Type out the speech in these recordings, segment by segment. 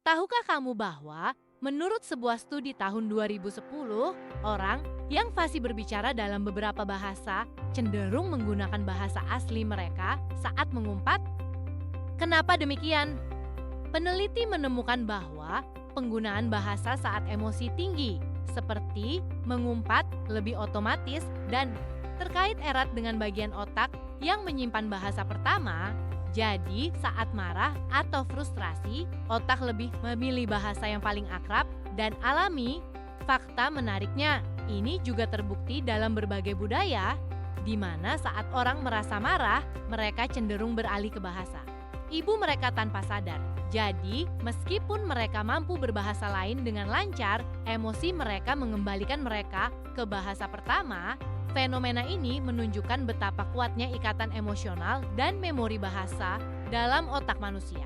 Tahukah kamu bahwa menurut sebuah studi tahun 2010, orang yang fasih berbicara dalam beberapa bahasa cenderung menggunakan bahasa asli mereka saat mengumpat? Kenapa demikian? Peneliti menemukan bahwa penggunaan bahasa saat emosi tinggi, seperti mengumpat, lebih otomatis dan terkait erat dengan bagian otak yang menyimpan bahasa pertama. Jadi, saat marah atau frustrasi, otak lebih memilih bahasa yang paling akrab dan alami. Fakta menariknya, ini juga terbukti dalam berbagai budaya, di mana saat orang merasa marah, mereka cenderung beralih ke bahasa ibu mereka tanpa sadar. Jadi, meskipun mereka mampu berbahasa lain dengan lancar, emosi mereka mengembalikan mereka ke bahasa pertama. Fenomena ini menunjukkan betapa kuatnya ikatan emosional dan memori bahasa dalam otak manusia.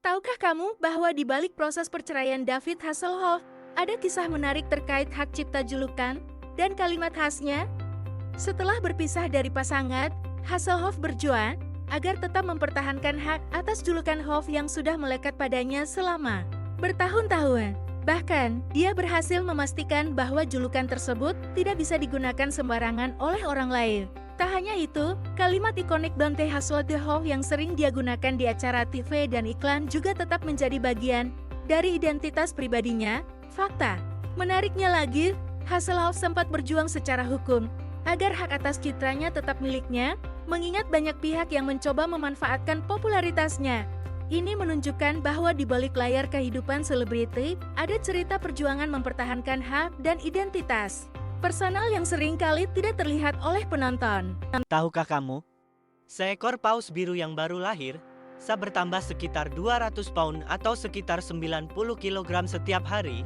Tahukah kamu bahwa di balik proses perceraian David Hasselhoff, ada kisah menarik terkait hak cipta julukan dan kalimat khasnya? Setelah berpisah dari pasangan, Hasselhoff berjuang agar tetap mempertahankan hak atas julukan Hoff yang sudah melekat padanya selama bertahun-tahun. Bahkan, dia berhasil memastikan bahwa julukan tersebut tidak bisa digunakan sembarangan oleh orang lain. Tak hanya itu, kalimat ikonik Don't Hustle the Hoff yang sering dia gunakan di acara TV dan iklan juga tetap menjadi bagian dari identitas pribadinya. Fakta menariknya lagi, Hasselhoff sempat berjuang secara hukum agar hak atas citranya tetap miliknya, mengingat banyak pihak yang mencoba memanfaatkan popularitasnya. Ini menunjukkan bahwa di balik layar kehidupan selebriti, ada cerita perjuangan mempertahankan hak dan identitas personal yang seringkali tidak terlihat oleh penonton. Tahukah kamu, seekor paus biru yang baru lahir, bertambah sekitar 200 pound atau sekitar 90 kg setiap hari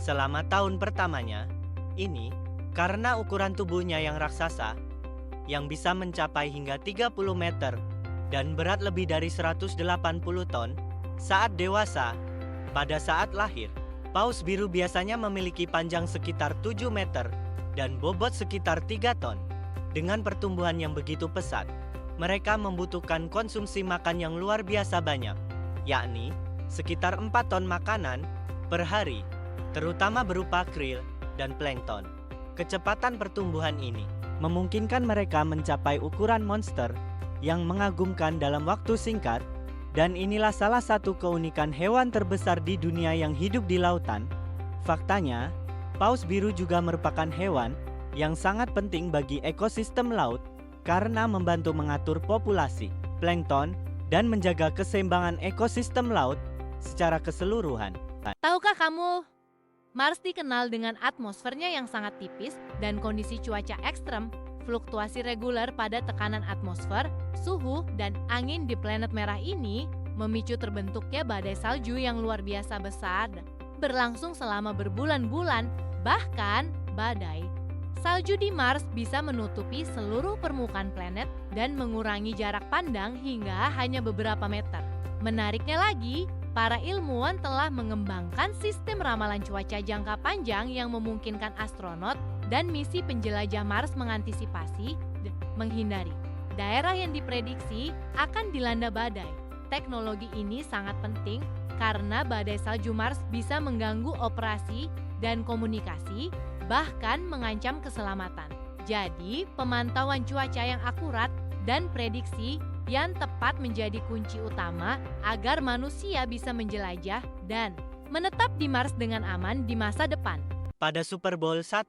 selama tahun pertamanya. Ini karena ukuran tubuhnya yang raksasa, yang bisa mencapai hingga 30 meter dan berat lebih dari 180 ton saat dewasa. Pada saat lahir, paus biru biasanya memiliki panjang sekitar 7 meter dan bobot sekitar 3 ton. Dengan pertumbuhan yang begitu pesat, mereka membutuhkan konsumsi makan yang luar biasa banyak, yakni sekitar 4 ton makanan per hari, terutama berupa krill dan plankton. Kecepatan pertumbuhan ini memungkinkan mereka mencapai ukuran monster yang mengagumkan dalam waktu singkat, dan inilah salah satu keunikan hewan terbesar di dunia yang hidup di lautan. Faktanya, paus biru juga merupakan hewan yang sangat penting bagi ekosistem laut karena membantu mengatur populasi plankton dan menjaga keseimbangan ekosistem laut secara keseluruhan. Tahukah kamu, Mars dikenal dengan atmosfernya yang sangat tipis dan kondisi cuaca ekstrem, fluktuasi reguler pada tekanan atmosfer, suhu, dan angin di planet merah ini memicu terbentuknya badai salju yang luar biasa besar, berlangsung selama berbulan-bulan. Bahkan, badai salju di Mars bisa menutupi seluruh permukaan planet dan mengurangi jarak pandang hingga hanya beberapa meter. Menariknya lagi, para ilmuwan telah mengembangkan sistem ramalan cuaca jangka panjang yang memungkinkan astronot dan misi penjelajah Mars mengantisipasi dan menghindari daerah yang diprediksi akan dilanda badai. Teknologi ini sangat penting karena badai salju Mars bisa mengganggu operasi dan komunikasi, bahkan mengancam keselamatan. Jadi, pemantauan cuaca yang akurat dan prediksi yang tepat menjadi kunci utama agar manusia bisa menjelajah dan menetap di Mars dengan aman di masa depan. Pada Super Bowl I,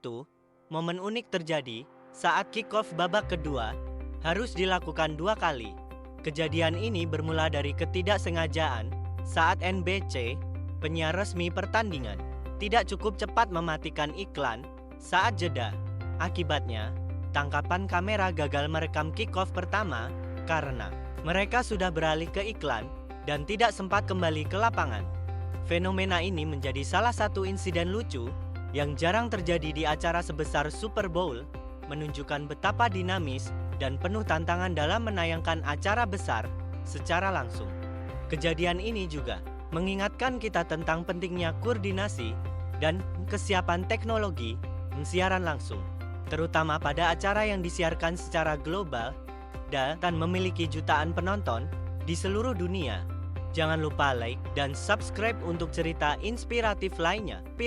momen unik terjadi saat kick-off babak kedua harus dilakukan 2 kali. Kejadian ini bermula dari ketidaksengajaan saat NBC, penyiar resmi pertandingan, tidak cukup cepat mematikan iklan saat jeda. Akibatnya, tangkapan kamera gagal merekam kick-off pertama karena mereka sudah beralih ke iklan dan tidak sempat kembali ke lapangan. Fenomena ini menjadi salah satu insiden lucu yang jarang terjadi di acara sebesar Super Bowl, menunjukkan betapa dinamis dan penuh tantangan dalam menayangkan acara besar secara langsung. Kejadian ini juga mengingatkan kita tentang pentingnya koordinasi dan kesiapan teknologi siaran langsung, terutama pada acara yang disiarkan secara global dan memiliki jutaan penonton di seluruh dunia. Jangan lupa like dan subscribe untuk cerita inspiratif lainnya.